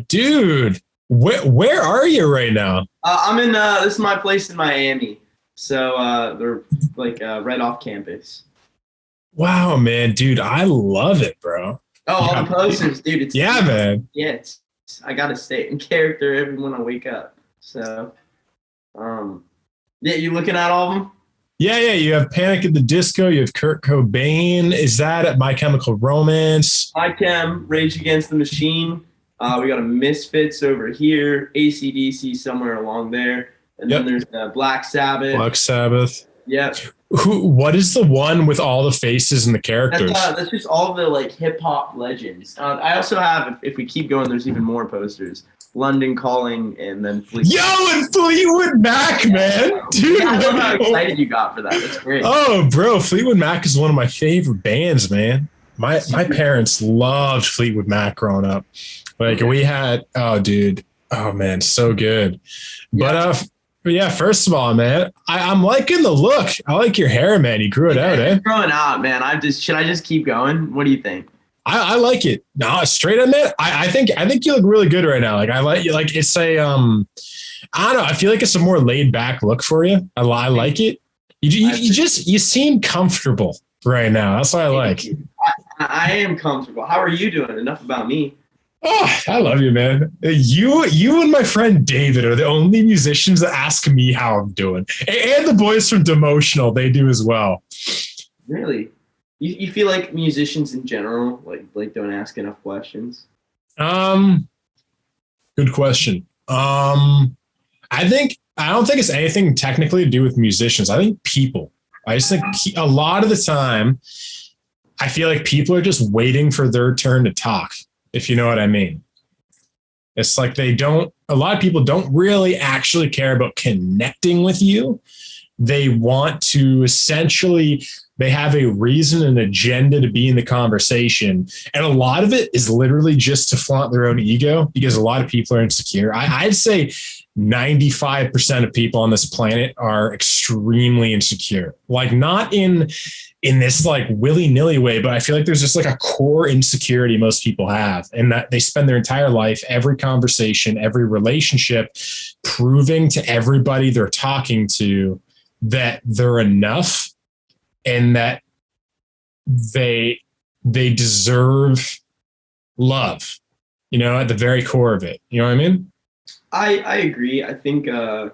Dude, where are you right now? I'm in. This is my place in Miami, so they're like right off campus. Wow, man, dude, I love it, bro. Oh, all Yeah, the posters, dude. yeah, man. Yeah, I gotta stay in character every when I wake up. So, yeah, you looking at all of them? Yeah. You have Panic at the Disco. You have Kurt Cobain. Is that at My Chemical Romance? My Chem, Rage Against the Machine. We got a Misfits over here, AC/DC somewhere along there, and then there's Black Sabbath. Black Sabbath. Yep. What is the one with all the faces and the characters? That's just all the like hip hop legends. I also have, if we keep going, there's even more posters. London Calling, and then and Fleetwood Mac, man. Dude, I love how excited you got for that. That's great. Oh, bro, Fleetwood Mac is one of my favorite bands, man. My parents loved Fleetwood Mac growing up. Like we had, oh man, so good. Yeah. But yeah, first of all, man, I'm liking the look. I like your hair, man. You grew it out, eh? Growing out, man. Should I just keep going? What do you think? I like it. No, straight on that. I think you look really good right now. Like I like you. Like it's a I don't know. I feel like it's a more laid back look for you. I like it. You seem comfortable right now. That's what I like. I am comfortable. How are you doing? Enough about me. Oh, I love you, man. You and my friend David are the only musicians that ask me how I'm doing. And the boys from Demotional, they do as well. Really? You feel like musicians in general like don't ask enough questions? Good question. I don't think it's anything technically to do with musicians. I think people. I just think a lot of the time, I feel like people are just waiting for their turn to talk, if you know what I mean. It's like a lot of people don't really actually care about connecting with you. They want to they have a reason, an agenda to be in the conversation. And a lot of it is literally just to flaunt their own ego because a lot of people are insecure. I'd say 95% of people on this planet are extremely insecure, like not in this like willy-nilly way, but I feel like there's just like a core insecurity most people have, and that they spend their entire life, every conversation, every relationship, proving to everybody they're talking to that they're enough and that they deserve love, at the very core of it. You know what I mean? I agree. I think to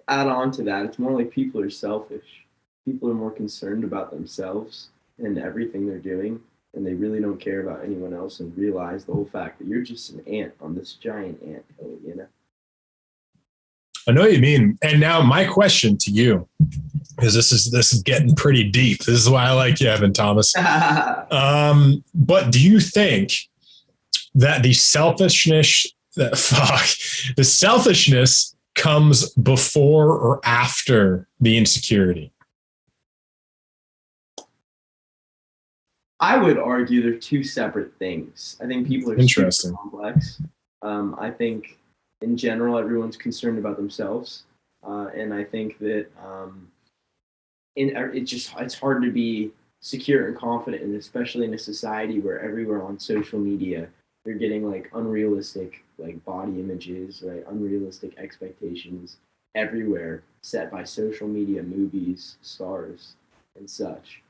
add on to that, it's more like people are selfish. People are more concerned about themselves and everything they're doing, and they really don't care about anyone else and realize the whole fact that you're just an ant on this giant anthill, I know what you mean. And now my question to you, because this is getting pretty deep. This is why I like you, Evan Thomas. But do you think that the selfishness comes before or after the insecurity? I would argue they're two separate things. I think people are super complex. I think in general, everyone's concerned about themselves. And I think that it's hard to be secure and confident, and especially in a society where everywhere on social media, you're getting like unrealistic like body images, right? Unrealistic expectations everywhere set by social media, movies, stars, and such.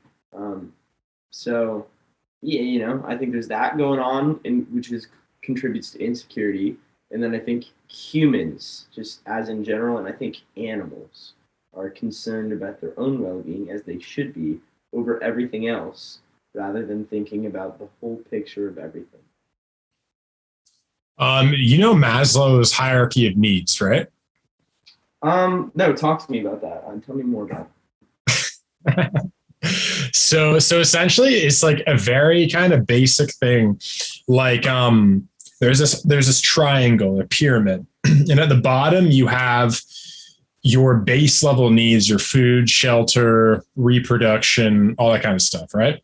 So, yeah, I think there's that going on, which contributes to insecurity. And then I think humans, just as in general, and I think animals are concerned about their own well-being, as they should be, over everything else, rather than thinking about the whole picture of everything. Maslow's hierarchy of needs, right? No, talk to me about that. Tell me more about it. So essentially it's like a very kind of basic thing. Like, there's this triangle, a pyramid, and at the bottom you have your base level needs, your food, shelter, reproduction, all that kind of stuff, right?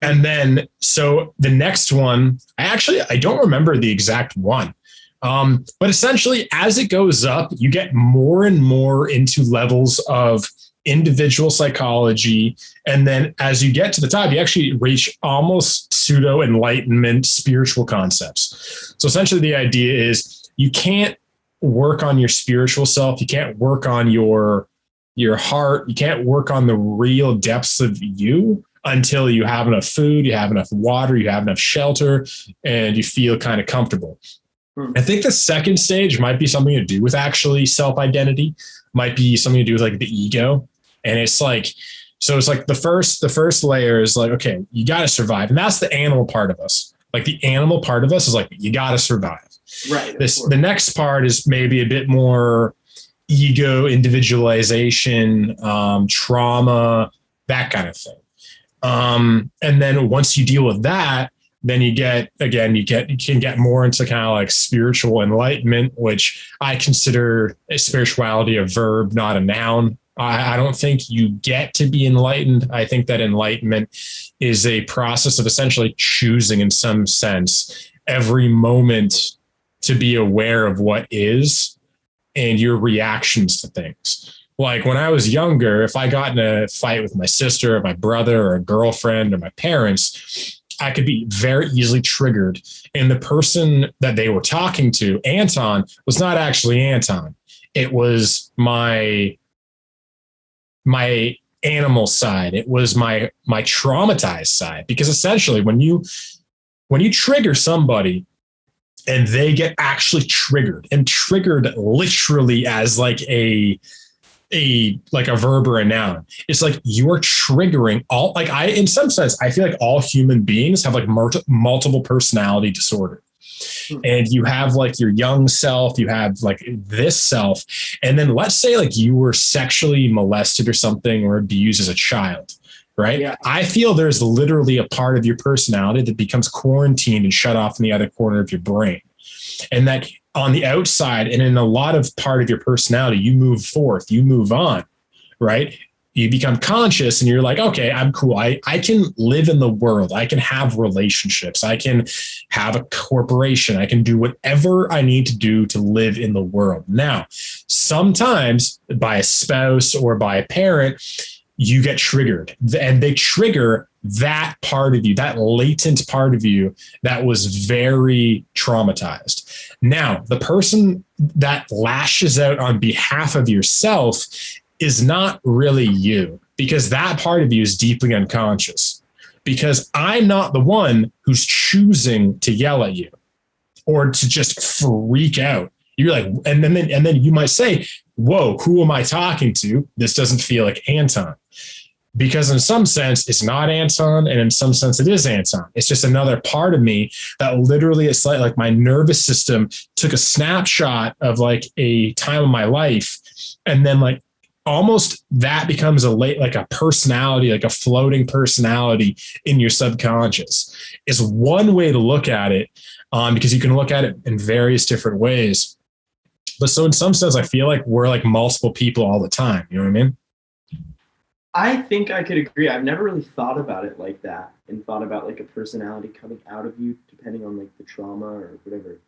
And then, so the next one, I don't remember the exact one. But essentially as it goes up, you get more and more into levels of individual psychology. And then as you get to the top, you actually reach almost pseudo enlightenment spiritual concepts. So essentially the idea is you can't work on your spiritual self. You can't work on your heart. You can't work on the real depths of you until you have enough food, you have enough water, you have enough shelter, and you feel kind of comfortable. I think the second stage might be something to do with actually self-identity, might be something to do with like the ego. And it's like, so it's like the first layer is like, okay, you got to survive. And that's the animal part of us. Like the animal part of us is like, you got to survive. Right. The next part is maybe a bit more ego, individualization, trauma, that kind of thing. And then once you deal with that, then you can get more into kind of like spiritual enlightenment, which I consider a spirituality a verb, not a noun. I don't think you get to be enlightened. I think that enlightenment is a process of essentially choosing, in some sense, every moment to be aware of what is and your reactions to things. Like when I was younger, if I got in a fight with my sister or my brother or a girlfriend or my parents, I could be very easily triggered. And the person that they were talking to, Anton, was not actually Anton. It was my animal side. It was my traumatized side. Because essentially when you trigger somebody and they get actually triggered, and triggered literally as like a verb or a noun. It's like you're triggering all, like in some sense, I feel like all human beings have like multiple personality disorder. And you have like your young self, you have like this self. And then let's say like you were sexually molested or something or abused as a child, right? Yeah. I feel there's literally a part of your personality that becomes quarantined and shut off in the other corner of your brain. And that on the outside and in a lot of part of your personality, you move forth, you move on, right? You become conscious and you're like, okay, I'm cool. I can live in the world. I can have relationships. I can have a corporation. I can do whatever I need to do to live in the world. Now, sometimes by a spouse or by a parent, you get triggered and they trigger that part of you, that latent part of you that was very traumatized. Now, the person that lashes out on behalf of yourself is not really you, because that part of you is deeply unconscious. Because I'm not the one who's choosing to yell at you or to just freak out. You're like, and then you might say, whoa, who am I talking to? This doesn't feel like Anton. Because in some sense, it's not Anton, and in some sense, it is Anton. It's just another part of me that literally, it's like my nervous system took a snapshot of like a time of my life, and then like almost that becomes like a personality, like a floating personality in your subconscious. Is one way to look at it, because you can look at it in various different ways. But so in some sense, I feel like we're like multiple people all the time. You know what I mean? I think I could agree. I've never really thought about it like that, and thought about like a personality coming out of you depending on like the trauma or whatever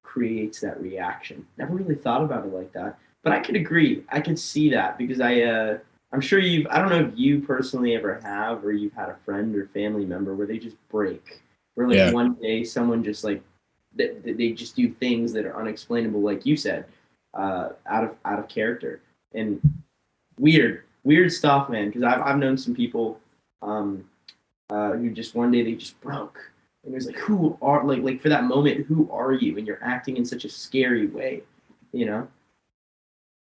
creates that reaction. Never really thought about it like that, but I could agree. I could see that because I'm sure I don't know if you personally ever have, or you've had a friend or family member where they just break, where like one day someone just like, they just do things that are unexplainable, like you said, out of character, and weird stuff, man. Because I've known some people who just one day they just broke, and it was like, who are like for that moment, who are you? And you're acting in such a scary way, you know.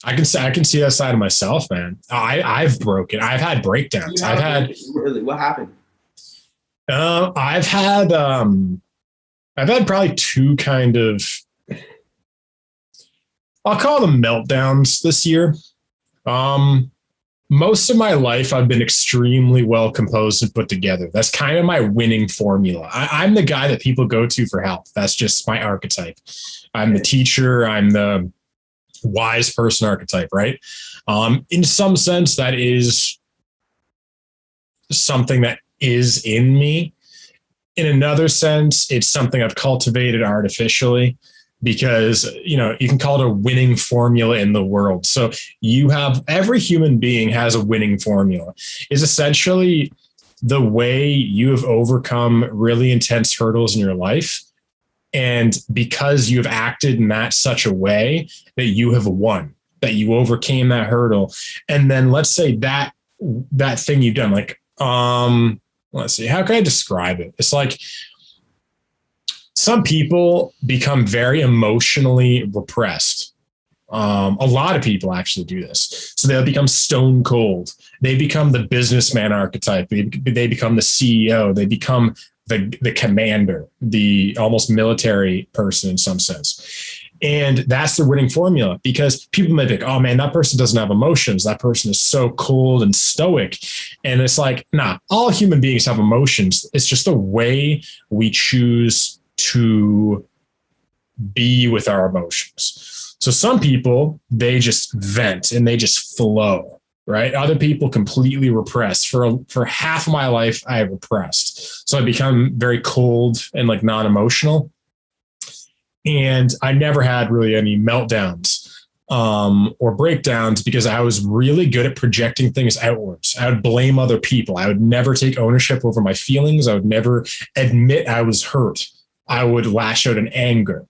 I can see that side of myself, man. I've broken. I've had breakdowns. Really, what happened? I've had probably two kind of, I'll call them meltdowns this year. Most of my life, I've been extremely well composed and put together. That's kind of my winning formula. I'm the guy that people go to for help. That's just my archetype. I'm the teacher. I'm the wise person archetype, right? In some sense, that is something that is in me. In another sense, it's something I've cultivated artificially. because, you can call it a winning formula in the world. So every human being has a winning formula. Is essentially the way you have overcome really intense hurdles in your life. And because you've acted in such a way that you have won, that you overcame that hurdle. And then let's say that thing you've done, like, let's see, how can I describe it? It's like some people become very emotionally repressed. A lot of people actually do this. So they'll become stone cold. They become the businessman archetype. They become the CEO. They become the commander, the almost military person in some sense. And that's the winning formula, because people may think, oh man, that person doesn't have emotions. That person is so cold and stoic. And it's like, nah, all human beings have emotions. It's just the way we choose to be with our emotions. So some people, they just vent and they just flow, right? Other people completely repress. For half of my life, I repressed. So I become very cold and like non-emotional. And I never had really any meltdowns or breakdowns, because I was really good at projecting things outwards. I would blame other people. I would never take ownership over my feelings. I would never admit I was hurt. I would lash out in anger.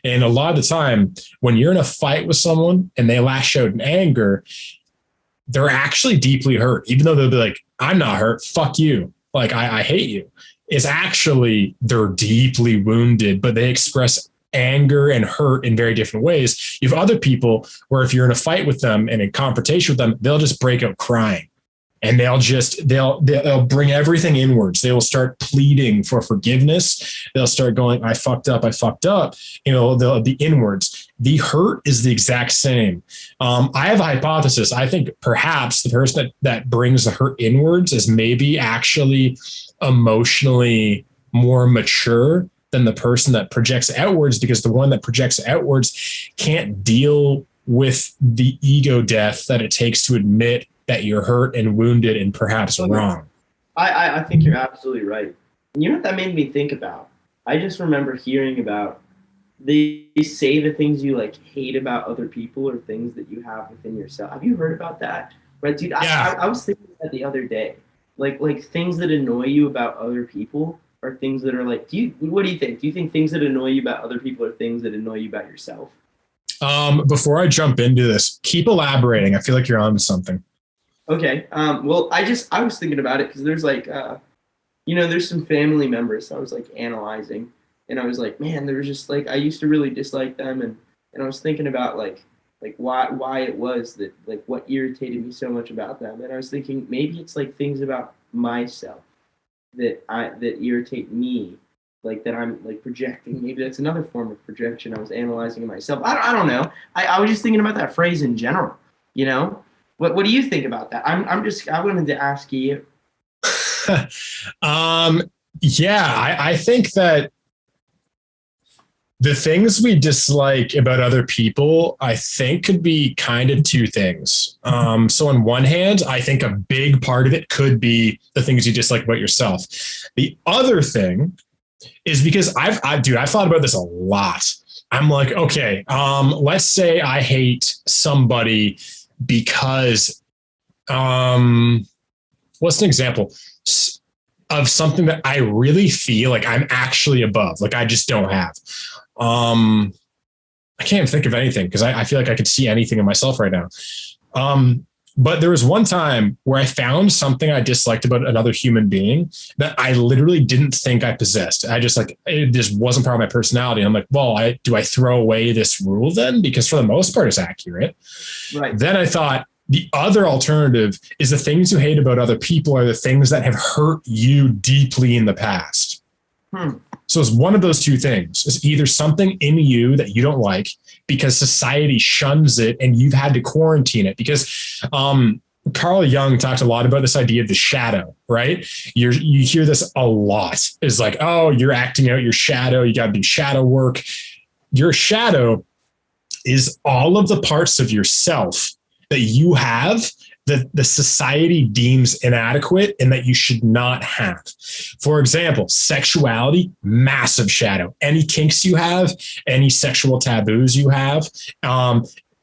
And a lot of the time, when you're in a fight with someone and they lash out in anger, they're actually deeply hurt, even though they'll be like, I'm not hurt. Fuck you. Like, I hate you. It's actually, they're deeply wounded, but they express anger and hurt in very different ways. You have other people where if you're in a fight with them and in confrontation with them, they'll just break out crying, and they'll bring everything inwards. They will start pleading for forgiveness. They'll start going, I fucked up. They'll be inwards. The hurt is the exact same. I have a hypothesis. I think perhaps the person that brings the hurt inwards is maybe actually emotionally more mature than the person that projects outwards, because the one that projects outwards can't deal with the ego death that it takes to admit that you're hurt and wounded and perhaps wrong. I think you're absolutely right. You know what that made me think about? I just remember hearing about, they say the things you like hate about other people are things that you have within yourself. Have you heard about that? Right, dude? Yeah. I was thinking that the other day. Like things that annoy you about other people are things that are like, what do you think? Do you think things that annoy you about other people are things that annoy you about yourself? Before I jump into this, keep elaborating. I feel like you're onto something. Okay. Well, I was thinking about it because there's like, there's some family members I was like analyzing, and I was like, man, there was just like, I used to really dislike them. And I was thinking about like why it was that, like, what irritated me so much about them. And I was thinking maybe it's like things about myself that irritate me, like that I'm like projecting. Maybe that's another form of projection. I was analyzing myself. I don't know. I was just thinking about that phrase in general. What do you think about that? I wanted to ask you. I think that the things we dislike about other people, I think, could be kind of two things. So on one hand, I think a big part of it could be the things you dislike about yourself. The other thing is because I've thought about this a lot. I'm like, okay, let's say I hate somebody because, what's an example of something that I really feel like I'm actually above, like I just don't have. I can't think of anything because I feel like I could see anything in myself right now. But there was one time where I found something I disliked about another human being that I literally didn't think I possessed. I just it just wasn't part of my personality. I'm like, well, do I throw away this rule then? Because for the most part, it's accurate. Right. Then I thought the other alternative is the things you hate about other people are the things that have hurt you deeply in the past. So it's one of those two things. It's either something in you that you don't like because society shuns it and you've had to quarantine it. Because Carl Jung talked a lot about this idea of the shadow, right? You hear this a lot. It's like, oh, you're acting out your shadow. You got to do shadow work. Your shadow is all of the parts of yourself that you have that the society deems inadequate and that you should not have. For example, sexuality, massive shadow. Any kinks you have, any sexual taboos you have,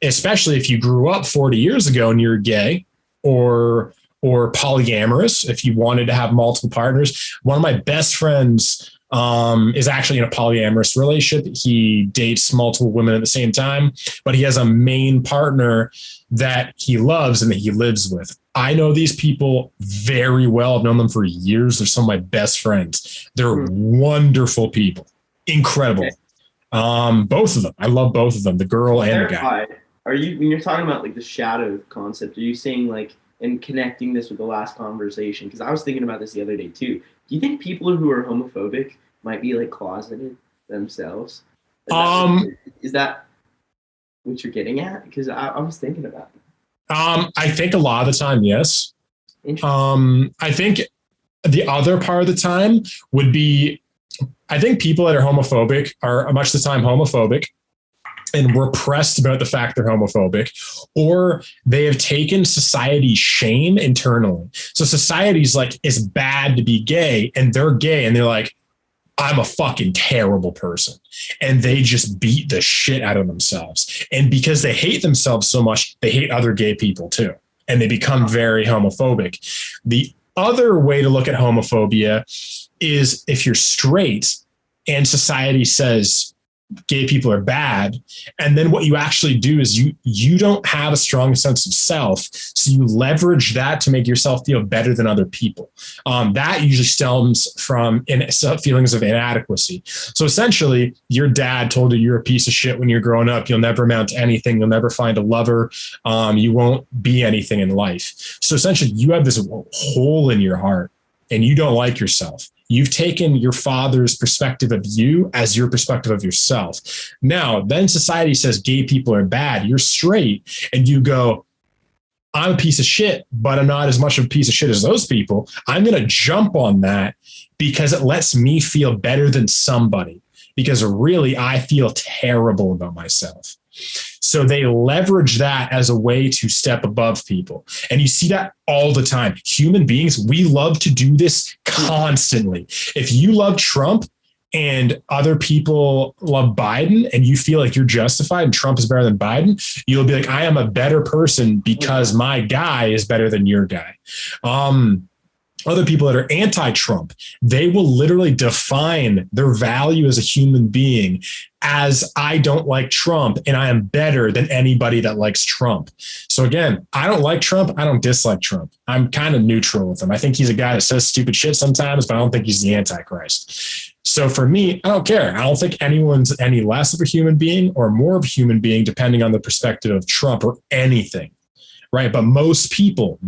especially if you grew up 40 years ago and you're gay or polyamorous, if you wanted to have multiple partners. One of my best friends is actually in a polyamorous relationship. He dates multiple women at the same time, but he has a main partner that he loves and that he lives with. I know these people very well. I've known them for years. They're some of my best friends. They're wonderful people. Incredible. Okay. Both of them. I love both of them, the girl and the guy. Are you, when you're talking about like the shadow concept, are you saying like, and connecting this with the last conversation, because I was thinking about this the other day too. Do you think people who are homophobic might be like closeted themselves? Is that what you're getting at? Because I was thinking about it. I think a lot of the time, yes. I think the other part of the time would be, I think people that are homophobic are much of the time homophobic and repressed about the fact they're homophobic, or they have taken society's shame internally. So society's like, it's bad to be gay, and they're gay and they're like, I'm a fucking terrible person. And they just beat the shit out of themselves. And because they hate themselves so much, they hate other gay people too. And they become very homophobic. The other way to look at homophobia is if you're straight and society says gay people are bad, and then what you actually do is you don't have a strong sense of self, so you leverage that to make yourself feel better than other people. That usually stems from feelings of inadequacy. So essentially, your dad told you you're a piece of shit when you're growing up. You'll never amount to anything. You'll never find a lover. You won't be anything in life. So essentially, you have this hole in your heart, and you don't like yourself. You've taken your father's perspective of you as your perspective of yourself. Now, then society says gay people are bad. You're straight and you go, I'm a piece of shit, but I'm not as much of a piece of shit as those people. I'm going to jump on that because it lets me feel better than somebody, because really I feel terrible about myself. So they leverage that as a way to step above people. And you see that all the time. Human beings, we love to do this constantly. If you love Trump and other people love Biden and you feel like you're justified and Trump is better than Biden, you'll be like, I am a better person because my guy is better than your guy. Other people that are anti-Trump, they will literally define their value as a human being as I don't like Trump and I am better than anybody that likes Trump. So again, I don't like Trump. I don't dislike Trump. I'm kind of neutral with him. I think he's a guy that says stupid shit sometimes, but I don't think he's the Antichrist. So for me, I don't care. I don't think anyone's any less of a human being or more of a human being, depending on the perspective of Trump or anything. Right. But most people,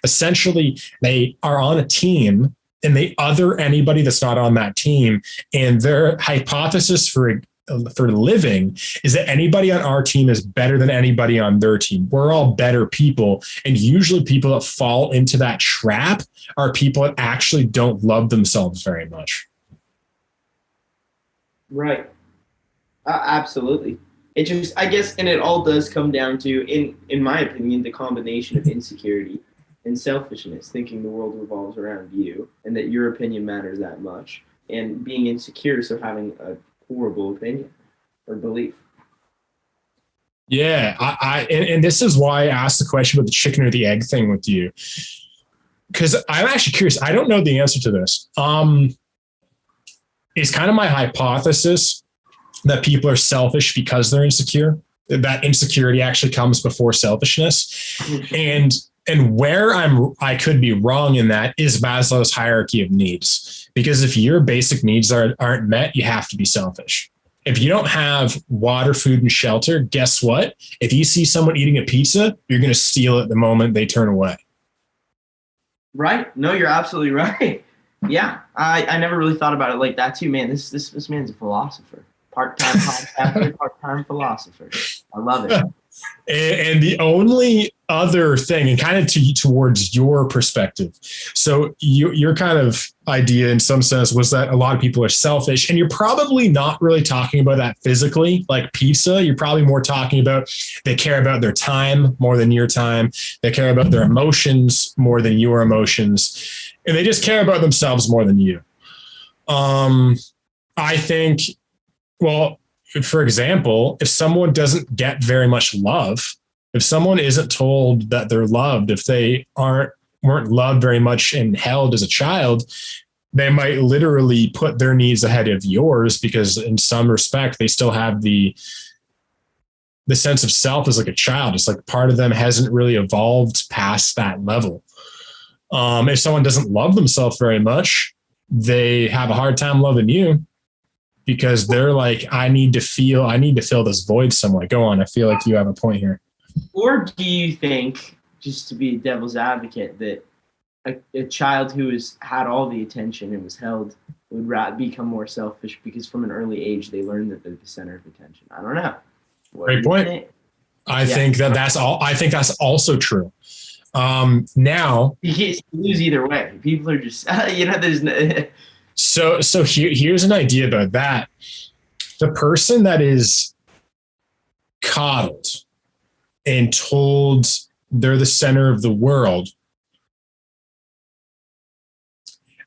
essentially, they are on a team and they other anybody that's not on that team. And their hypothesis for living is that anybody on our team is better than anybody on their team. We're all better people. And usually people that fall into that trap are people that actually don't love themselves very much. Right. Absolutely. It just, I guess, and it all does come down to, in my opinion, the combination of insecurity and selfishness, thinking the world revolves around you and that your opinion matters that much, and being insecure, so having a horrible opinion or belief. Yeah, and this is why I asked the question about the chicken or the egg thing with you, because I'm actually curious. I don't know the answer to this. It's kind of my hypothesis that people are selfish because they're insecure, that insecurity actually comes before selfishness. And where I could be wrong in that is Maslow's hierarchy of needs, because if your basic needs aren't met, you have to be selfish. If you don't have water, food, and shelter, guess what? If you see someone eating a pizza, you're going to steal it the moment they turn away. Right. No, you're absolutely right. Yeah. I never really thought about it like that too, man. This man's a philosopher. Part-time podcaster, part-time philosopher. I love it. And the only other thing, and kind of towards your perspective. So your kind of idea in some sense was that a lot of people are selfish, and you're probably not really talking about that physically, like pizza. You're probably more talking about they care about their time more than your time. They care about their emotions more than your emotions, and they just care about themselves more than you. I think, well, for example, if someone doesn't get very much love, if someone isn't told that they're loved, if they weren't loved very much and held as a child, they might literally put their needs ahead of yours, because in some respect, they still have the sense of self as like a child. It's like part of them hasn't really evolved past that level. If someone doesn't love themselves very much, they have a hard time loving you, because they're like, I need to fill this void somewhere. Go on. I feel like you have a point here. Or do you think, just to be a devil's advocate, that a child who has had all the attention and was held would become more selfish because from an early age they learn that they're the center of attention? I don't know. Great point. I think that's all. I think that's also true. Now you can't lose either way. People are just there's no. So here's an idea about that. The person that is coddled and told they're the center of the world,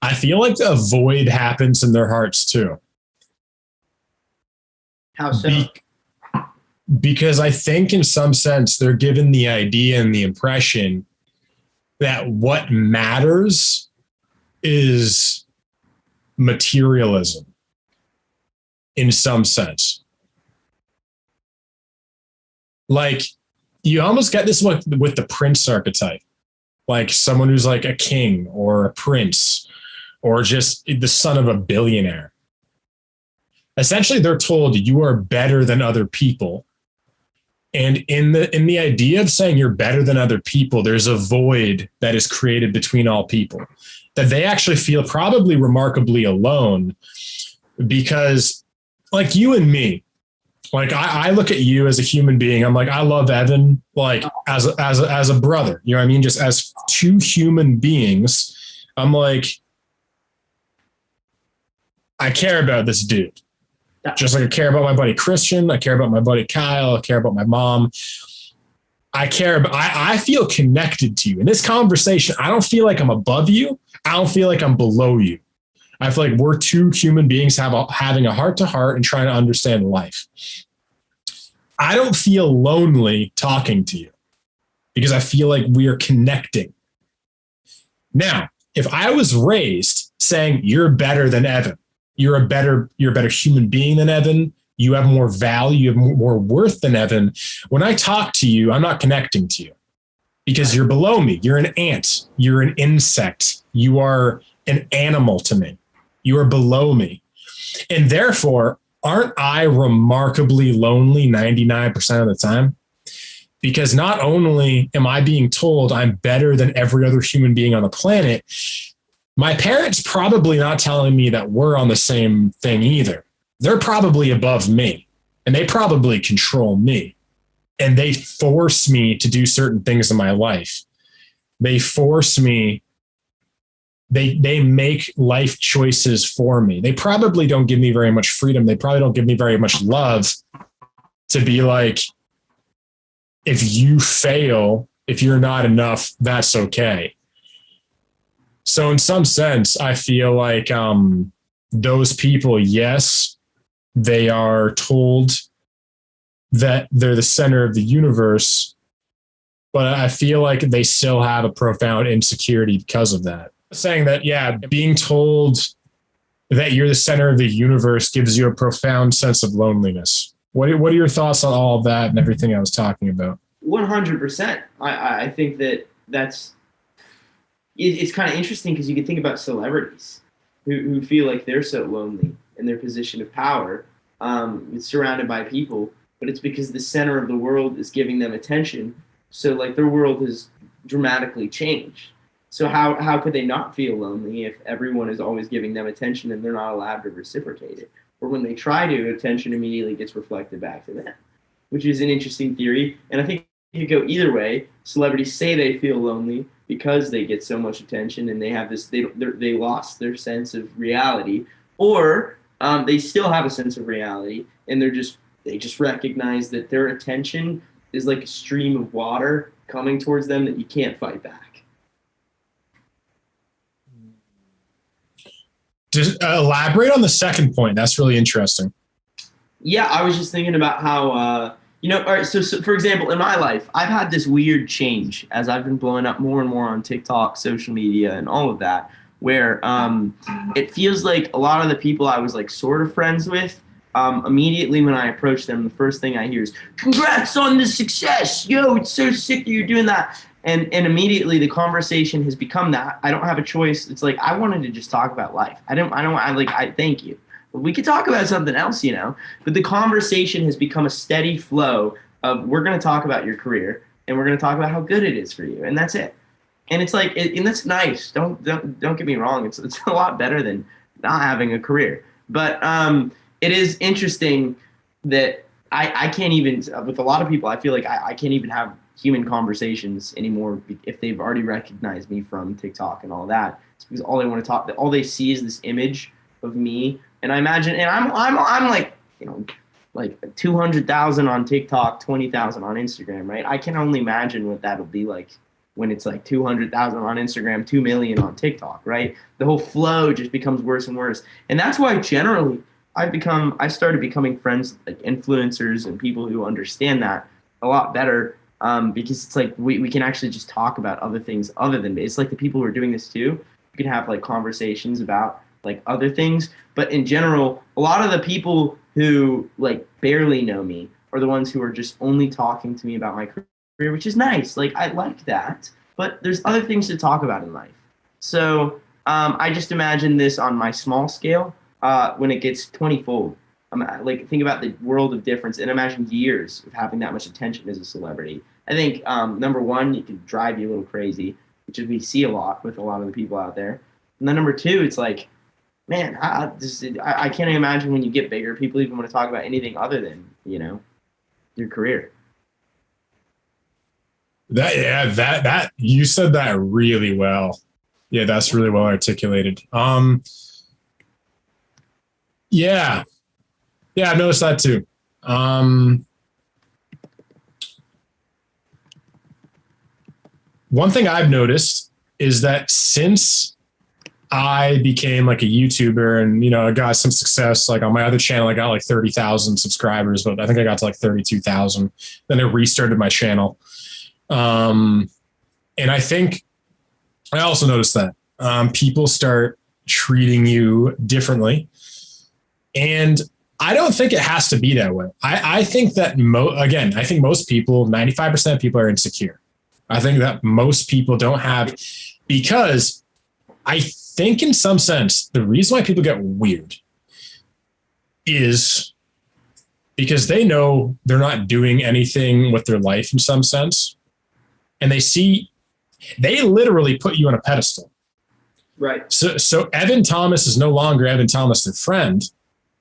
I feel like a void happens in their hearts too. How so? Because I think in some sense they're given the idea and the impression that what matters is materialism in some sense. Like, you almost get this with the prince archetype, like someone who's like a king or a prince or just the son of a billionaire. Essentially, they're told you are better than other people. And in the idea of saying you're better than other people, there's a void that is created between all people, that they actually feel probably remarkably alone, because like you and me, like I look at you as a human being. I'm like, I love Evan, like as a brother, you know what I mean? Just as two human beings. I'm like, I care about this dude. Just like I care about my buddy Christian. I care about my buddy Kyle. I care about my mom. I feel connected to you. In this conversation, I don't feel like I'm above you. I don't feel like I'm below you. I feel like we're two human beings having a heart to heart and trying to understand life. I don't feel lonely talking to you because I feel like we are connecting. Now, if I was raised saying you're better than Evan, you're a better human being than Evan, you have more value, you have more worth than Evan, when I talk to you, I'm not connecting to you because you're below me. You're an ant. You're an insect. You are an animal to me. You are below me. And therefore, aren't I remarkably lonely 99% of the time? Because not only am I being told I'm better than every other human being on the planet, my parents probably not telling me that we're on the same thing either. They're probably above me and they probably control me, and they force me to do certain things in my life. They force me. They make life choices for me. They probably don't give me very much freedom. They probably don't give me very much love to be like, if you fail, if you're not enough, that's okay. So in some sense, I feel like those people, yes, they are told that they're the center of the universe, but I feel like they still have a profound insecurity because of that. Saying that, yeah, being told that you're the center of the universe gives you a profound sense of loneliness. What are your thoughts on all of that and everything I was talking about? 100%. I think that's it's kind of interesting because you can think about celebrities who feel like they're so lonely in their position of power, surrounded by people, but it's because the center of the world is giving them attention. So like their world has dramatically changed. So how could they not feel lonely if everyone is always giving them attention and they're not allowed to reciprocate it? Or when they try to, attention immediately gets reflected back to them, which is an interesting theory. And I think could go either way. Celebrities say they feel lonely because they get so much attention and they have this, they lost their sense of reality, or they still have a sense of reality and they just recognize that their attention is like a stream of water coming towards them that you can't fight back. Just elaborate on the second point. That's really interesting. Yeah, I was just thinking about how, all right, so for example, in my life, I've had this weird change as I've been blowing up more and more on TikTok, social media, and all of that, where it feels like a lot of the people I was like sort of friends with, immediately when I approach them, the first thing I hear is, "Congrats on the success! Yo, it's so sick that you're doing that." And immediately the conversation has become that. I don't have a choice. It's like, I wanted to just talk about life. I thank you. We could talk about something else, but the conversation has become a steady flow of, we're going to talk about your career and we're going to talk about how good it is for you. And that's it. And it's like, and that's nice. Don't get me wrong. It's a lot better than not having a career, but it is interesting that I can't even, with a lot of people, I feel like I can't even have human conversations anymore if they've already recognized me from TikTok and all that. It's because all they see is this image of me. And I imagine, and I'm like, like 200,000 on TikTok, 20,000 on Instagram, right? I can only imagine what that'll be like when it's like 200,000 on Instagram, 2 million on TikTok, right? The whole flow just becomes worse and worse. And that's why generally I started becoming friends, like influencers and people who understand that a lot better, because it's like we can actually just talk about other things other than, it's like the people who are doing this too. You can have like conversations about like other things, but in general, a lot of the people who like barely know me are the ones who are just only talking to me about my career, which is nice. Like, I like that, but there's other things to talk about in life. So I just imagine this on my small scale. When it gets 20-fold, like, think about the world of difference and imagine years of having that much attention as a celebrity. I think number one, it can drive you a little crazy, which we see a lot with a lot of the people out there. And then number two, it's like, man, I can't imagine when you get bigger, people even want to talk about anything other than, your career. That you said that really well. Yeah, that's really well articulated. Yeah, I've noticed that too. One thing I've noticed is that since I became like a YouTuber and, I got some success, like on my other channel, I got like 30,000 subscribers, but I think I got to like 32,000. Then I restarted my channel. And I think I also noticed that people start treating you differently. And I don't think it has to be that way. I think that, I think most people, 95% of people are insecure. I think that most people don't have, because I think in some sense, the reason why people get weird is because they know they're not doing anything with their life in some sense. And they literally put you on a pedestal. Right. So Evan Thomas is no longer Evan Thomas, their friend.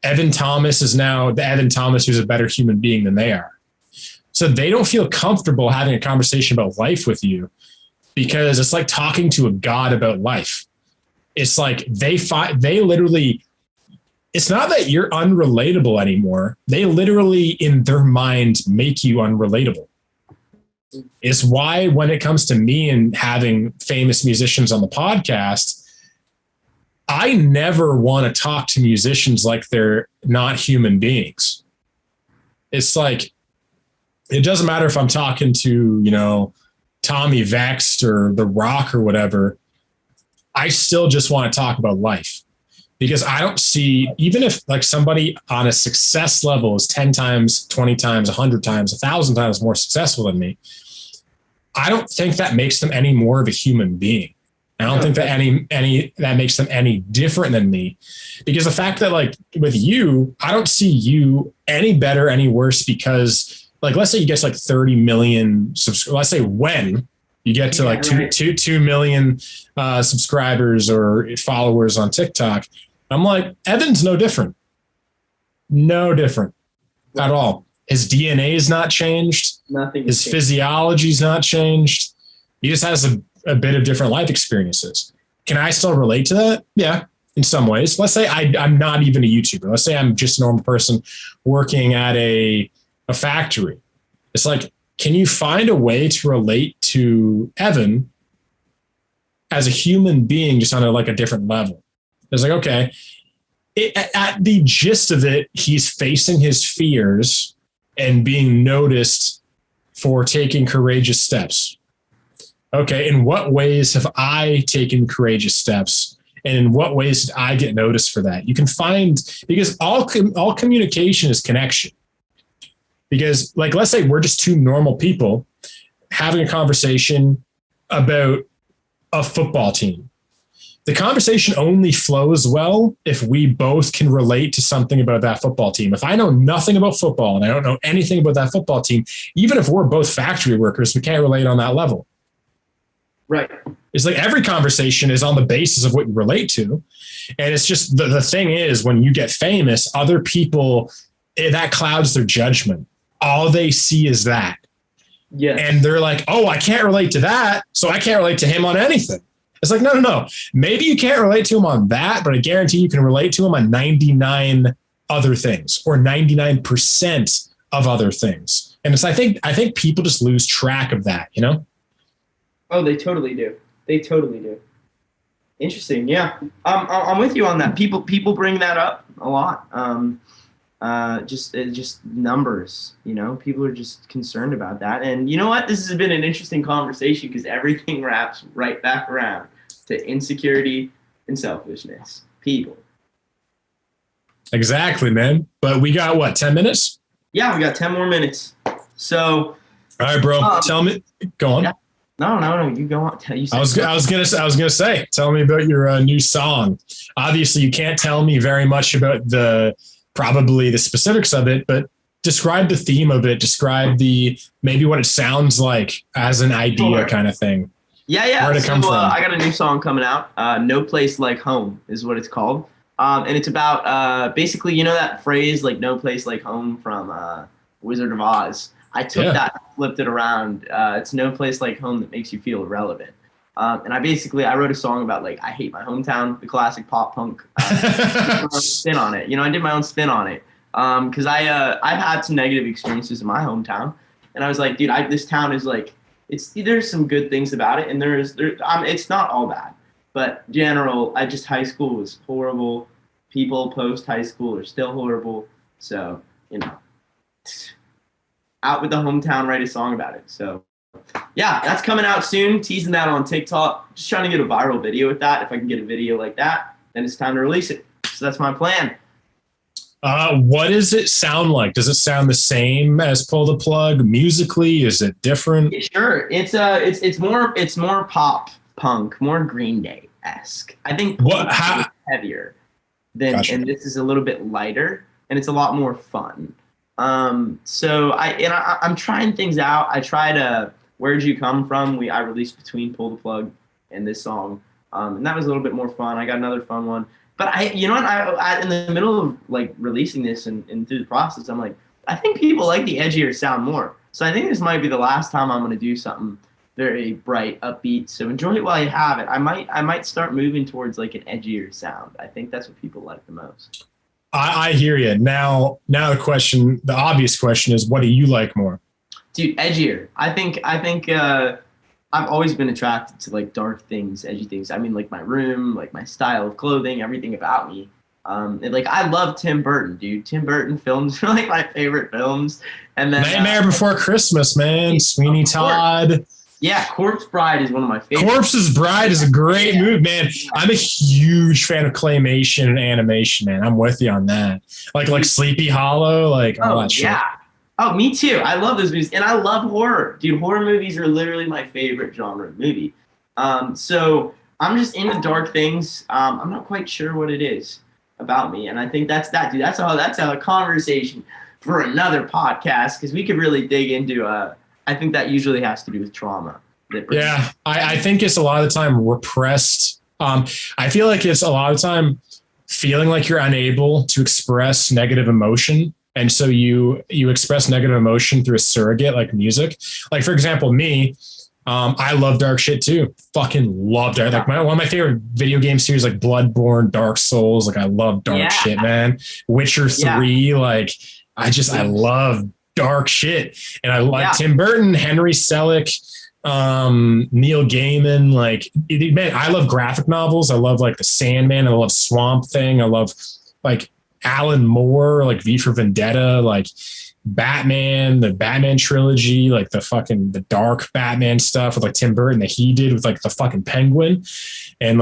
Evan Thomas is now the Evan Thomas who's a better human being than they are. So they don't feel comfortable having a conversation about life with you because it's like talking to a god about life. It's like they literally, it's not that you're unrelatable anymore. They literally in their mind make you unrelatable. It's why when it comes to me and having famous musicians on the podcast, I never want to talk to musicians like they're not human beings. It's like, it doesn't matter if I'm talking to, Tommy Vext or The Rock or whatever. I still just want to talk about life because I don't see, even if like somebody on a success level is 10 times, 20 times, 100 times, 1,000 times more successful than me, I don't think that makes them any more of a human being. I don't think that any that makes them any different than me, because the fact that like with you, I don't see you any better, any worse, because like, let's say you get to like 30 million let's say when you get to like 2 million subscribers or followers on I'm like, Evan's no different at all. His DNA is not changed. Nothing. His physiology is not changed. He just has a bit of different life experiences. Can I still relate to that? Yeah, in some ways. Let's say I'm not even a YouTuber. Let's say I'm just a normal person working at a factory. It's like, can you find a way to relate to Evan as a human being just on a different level? It's like, okay, at the gist of it, he's facing his fears and being noticed for taking courageous steps. Okay, in what ways have I taken courageous steps? And in what ways did I get noticed for that? You can find, because all communication is connection. Because let's say we're just two normal people having a conversation about a football team. The conversation only flows well if we both can relate to something about that football team. If I know nothing about football and I don't know anything about that football team, even if we're both factory workers, we can't relate on that level. Right. It's like every conversation is on the basis of what you relate to. And it's just the thing is, when you get famous, other people, that clouds their judgment. All they see is that. Yeah. And they're like, oh, I can't relate to that, so I can't relate to him on anything. It's like, no. Maybe you can't relate to him on that, but I guarantee you can relate to him on 99 other things or 99% of other things. And it's, I think people just lose track of that, you know? Oh, they totally do. They totally do. Interesting. Yeah. I'm with you on that. People bring that up a lot. Just numbers, you know, people are just concerned about that. And you know what? This has been an interesting conversation because everything wraps right back around to insecurity and selfishness. People. Exactly, man. But we got what, 10 minutes? Yeah, we got 10 more minutes. So. All right, bro. Tell me. Go on. Yeah. No. You go on. I was gonna say. Tell me about your new song. Obviously, you can't tell me very much about probably the specifics of it, but describe the theme of it. Describe maybe what it sounds like as an idea, kind of thing. Yeah. Where'd it come from? I got a new song coming out. No Place Like Home is what it's called. And it's about basically, you know that phrase like "no place like home" from Wizard of Oz. I took that, flipped it around. It's no place like home that makes you feel irrelevant. And I wrote a song about I hate my hometown, the classic pop punk spin on it. You know, I did my own spin on it because I've had some negative experiences in my hometown, and I was like, dude, this town is there's some good things about it, and it's not all bad, but high school was horrible. People post high school are still horrible, so you know. Out with the hometown, write a song about it. So, yeah, that's coming out soon. Teasing that on TikTok. Just trying to get a viral video with that. If I can get a video like that, then it's time to release it. So that's my plan. What does it sound like? Does it sound the same as Pull the Plug musically? Is it different? Sure. It's more pop punk, more Green Day-esque. I think is heavier than, and this is a little bit lighter, and it's a lot more fun. So I'm trying things out. I tried Where'd You Come From? I released between Pull the Plug and this song. And that was a little bit more fun. I got another fun one. But I in the middle of releasing this and through the process, I'm like, I think people like the edgier sound more. So I think this might be the last time I'm going to do something very bright, upbeat. So enjoy it while you have it. I might start moving towards an edgier sound. I think that's what people like the most. I hear you. Now the obvious question is, what do you like more? Dude, edgier. I think I've always been attracted to dark things, edgy things. I mean, my room, my style of clothing, everything about me. I love Tim Burton, dude. Tim Burton films are my favorite films. And then Nightmare Before Christmas, man. Sweeney Todd. Yeah, Corpse Bride is one of my favorites. Corpse's Bride is a great movie, man. I'm a huge fan of claymation and animation, man. I'm with you on that. Like Sleepy Hollow, all that shit. Yeah. Oh, me too. I love those movies. And I love horror. Dude, horror movies are literally my favorite genre of movie. So I'm just into dark things. I'm not quite sure what it is about me. And I think that's that, dude. That's a conversation for another podcast because we could really dig into I think that usually has to do with trauma. Yeah, I think it's a lot of the time repressed. I feel like it's a lot of the time feeling like you're unable to express negative emotion And so you express negative emotion through a surrogate like music. Like, for example, me, I love dark shit too. Fucking love dark. Like one of my favorite video game series, like Bloodborne, Dark Souls. Like I love dark shit, man. Witcher 3. Like I love dark shit. And I like Tim Burton, Henry Selick, Neil Gaiman. Like, man, I love graphic novels. I love like The Sandman. I love Swamp Thing. I love like Alan Moore, like V for Vendetta, like Batman, the Batman trilogy, like the dark Batman stuff with like Tim Burton that he did with like the fucking Penguin, and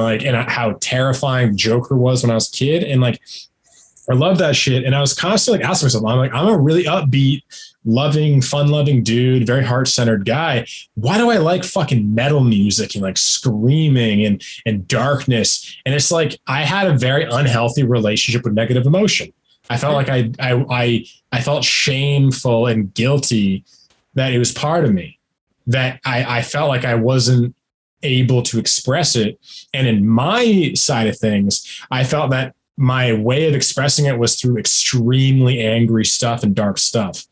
how terrifying Joker was when I was a kid. And like, I love that shit. And I was constantly like asking myself, I'm a really upbeat, loving, fun-loving dude, very heart-centered guy. Why do I like fucking metal music and like screaming and darkness? And it's like, I had a very unhealthy relationship with negative emotion. I felt like I felt shameful and guilty that it was part of me, that I felt like I wasn't able to express it. And in my side of things, I felt that my way of expressing it was through extremely angry stuff and dark stuff.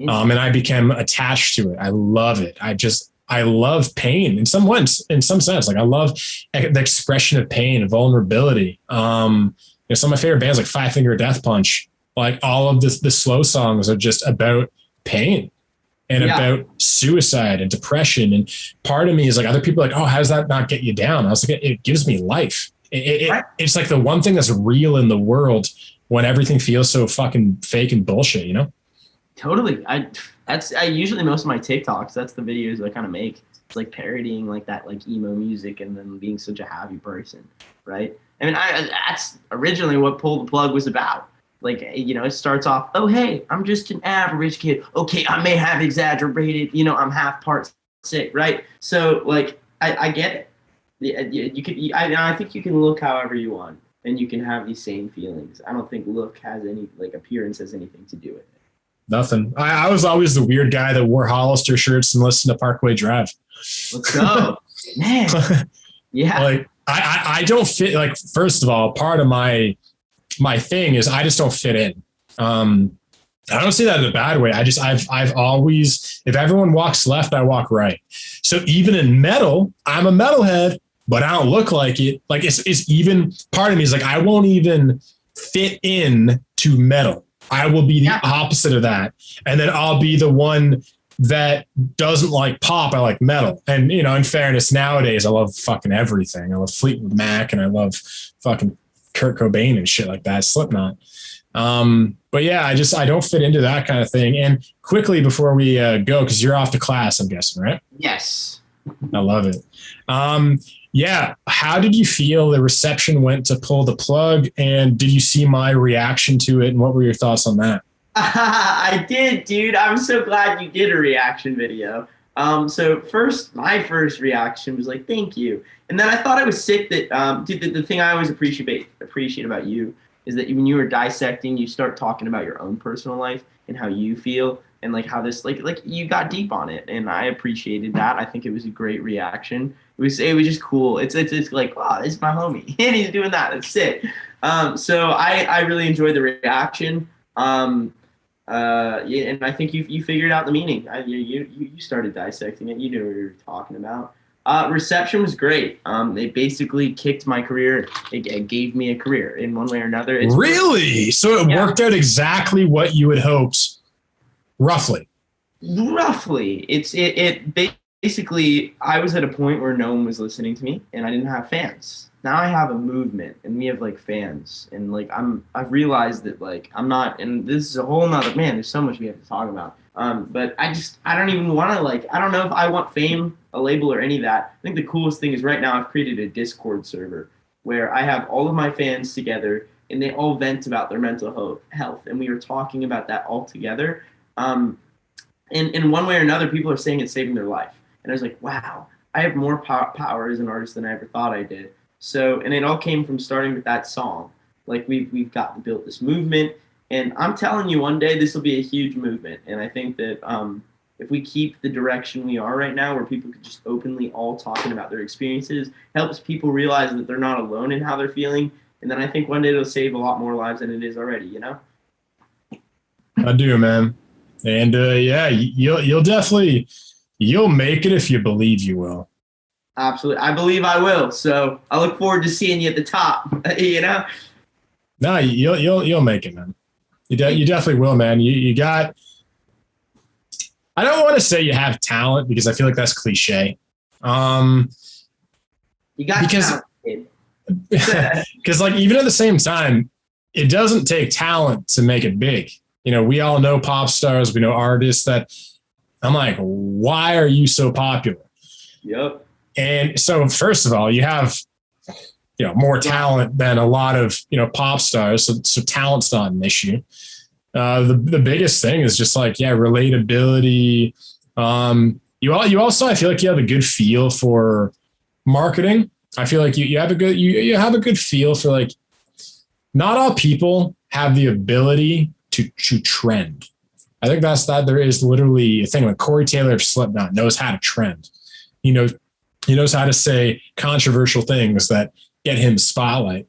And I became attached to it. I love it. I love pain in some sense. Like I love the expression of pain and vulnerability. Some of my favorite bands like Five Finger Death Punch, like all of the slow songs are just about pain and about suicide and depression. And part of me is like, other people are like, oh, how does that not get you down? I was like, it gives me life. It's like the one thing that's real in the world when everything feels so fucking fake and bullshit, you know? Totally. I usually, most of my TikToks, that's the videos I kind of make. It's like parodying like that, like emo music, and then being such a happy person. Right. I mean, that's originally what Pull the Plug was about. Like, it starts off, oh, hey, I'm just an average kid. Okay, I may have exaggerated, I'm half part sick, right? So, like, I get it. You could. I think you can look however you want, and you can have these same feelings. I don't think look has any, like, appearance has anything to do with it. Nothing. I was always the weird guy that wore Hollister shirts and listened to Parkway Drive. Let's go, man. Yeah. Like, I don't fit. Like, first of all, part of my thing is I just don't fit in. I don't see that in a bad way. I've always, if everyone walks left, I walk right. So even in metal, I'm a metalhead, but I don't look like it. Like it's even part of me is like, I won't even fit in to metal. I will be the opposite of that. And then I'll be the one that doesn't like pop. I like metal. And, in fairness, nowadays, I love fucking everything. I love Fleetwood Mac and I love fucking Kurt Cobain and shit like that, Slipknot. But yeah, I don't fit into that kind of thing. And quickly before we go, because you're off to class, I'm guessing, right? Yes. I love it. Yeah. How did you feel the reception went to Pull the Plug? And did you see my reaction to it? And what were your thoughts on that? I did, dude. I'm so glad you did a reaction video. So my first reaction was like, thank you. And then I thought I was sick that, dude, the thing I always appreciate about you is that when you were dissecting, you start talking about your own personal life and how you feel and like how this, like you got deep on it. And I appreciated that. I think it was a great reaction. It was just cool. It's like, wow, this is my homie and he's doing that. That's sick. So I really enjoyed the reaction. And I think you figured out the meaning. You started dissecting it. You knew what you were talking about. Reception was great. It basically kicked my career. It gave me a career in one way or another. Really? So it worked out exactly what you had hoped, roughly. Roughly. It basically, I was at a point where no one was listening to me and I didn't have fans. Now I have a movement and we have like fans and like I've realized that like I'm not, and this is a whole nother, man, there's so much we have to talk about. But I don't even want to like, I don't know if I want fame, a label or any of that. I think the coolest thing is right now I've created a Discord server where I have all of my fans together and they all vent about their mental health. And we are talking about that all together. And in one way or another, people are saying it's saving their life. And I was like, wow, I have more power as an artist than I ever thought I did. So, and it all came from starting with that song. Like we've built this movement, and I'm telling you, one day this will be a huge movement. And I think that if we keep the direction we are right now, where people could just openly all talking about their experiences, helps people realize that they're not alone in how they're feeling. And then I think one day it'll save a lot more lives than it is already, you know? I do, man. And yeah, you'll definitely you'll make it if you believe you will. Absolutely. I believe I will. So I look forward to seeing you at the top, you know? No, you'll make it, man. You definitely will, man. You got, I don't want to say you have talent because I feel like that's cliche. You got because talent. because like even at the same time, it doesn't take talent to make it big. You know, we all know pop stars, we know artists that I'm like, why are you so popular? Yep. And so first of all, you have, you know, more talent than a lot of, you know, pop stars. So talent's not an issue. The biggest thing is just like, yeah, relatability. You also, I feel like you have a good feel for marketing. I feel like you have a good, you have a good feel for like, not all people have the ability to trend. I think that there is literally a thing like Corey Taylor of Slipknot knows how to trend. He knows how to say controversial things that get him spotlight.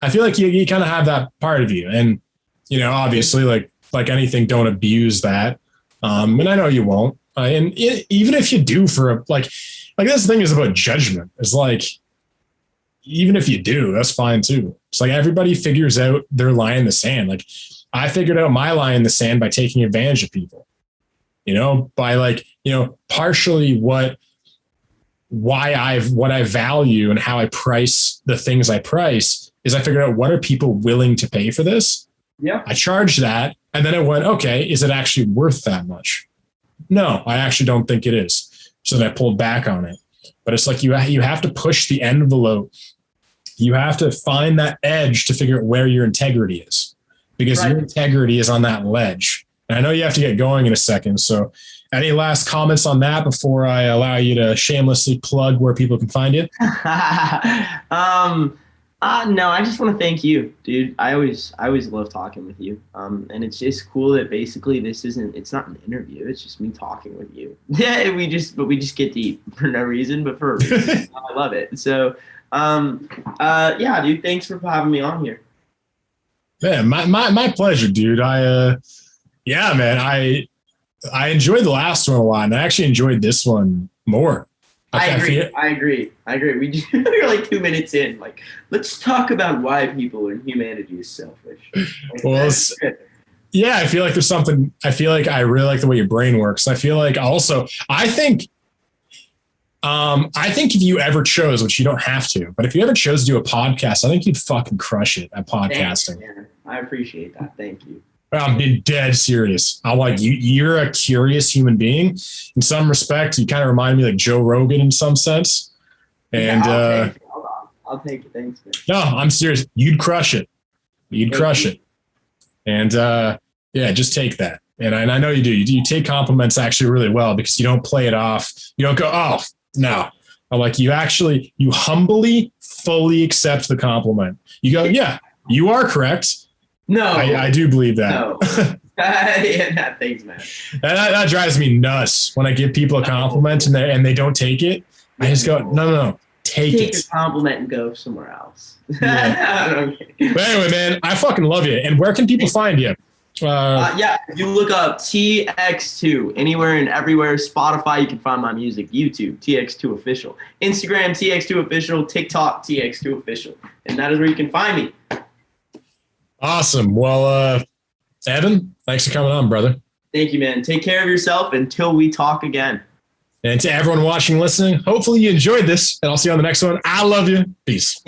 I feel like you kind of have that part of you. And, you know, obviously like anything, don't abuse that. And I know you won't. Even if you do like this thing is about judgment. It's like, even if you do, that's fine too. It's like everybody figures out their line in the sand. Like I figured out my line in the sand by taking advantage of people, you know, by like, you know, partially what I value and how I price the things I price is I figured out what are people willing to pay for this. Yeah. I charged that. And then it went, okay, is it actually worth that much? No, I actually don't think it is. So then I pulled back on it. But it's like you have to push the envelope. You have to find that edge to figure out where your integrity is, because your integrity is on that ledge. And I know you have to get going in a second. So any last comments on that before I allow you to shamelessly plug where people can find you? No, I just want to thank you, dude. I always love talking with you. And it's just cool that basically it's not an interview. It's just me talking with you. Yeah, we just get deep for no reason, but for a reason. I love it. So, yeah, dude, thanks for having me on here. Man, my pleasure, dude. Yeah, man, I enjoyed the last one a lot, and I actually enjoyed this one more. I agree. We're like 2 minutes in. Like, let's talk about why people and humanity is selfish. Like, well, yeah, I feel like there's something. I feel like I really like the way your brain works. I feel like also, I think if you ever chose, which you don't have to, but if you ever chose to do a podcast, I think you'd fucking crush it at podcasting. Thanks, man. I appreciate that. Thank you. I'm being dead serious. I'm like, you're a curious human being. In some respect, you kind of remind me like Joe Rogan in some sense. And yeah, I'll take it. Thanks, man. No, I'm serious. You'd crush it. You'd crush it. And yeah, just take that. And I know you do. You take compliments actually really well because you don't play it off. You don't go, oh, no. I'm like, you humbly, fully accept the compliment. You go, yeah, you are correct. No, I do believe that. No. Yeah, thanks, man. That drives me nuts when I give people a compliment and they don't take it. I just go, no, take it. Take a compliment and go somewhere else. Yeah. But anyway, man, I fucking love you. And where can people find you? Yeah, you look up TX2 anywhere and everywhere. Spotify, you can find my music. YouTube, TX2 Official. Instagram, TX2 Official. TikTok, TX2 Official. And that is where you can find me. Awesome. Well, Evan, thanks for coming on, brother. Thank you, man. Take care of yourself until we talk again. And to everyone watching, listening, hopefully you enjoyed this, and I'll see you on the next one. I love you. Peace.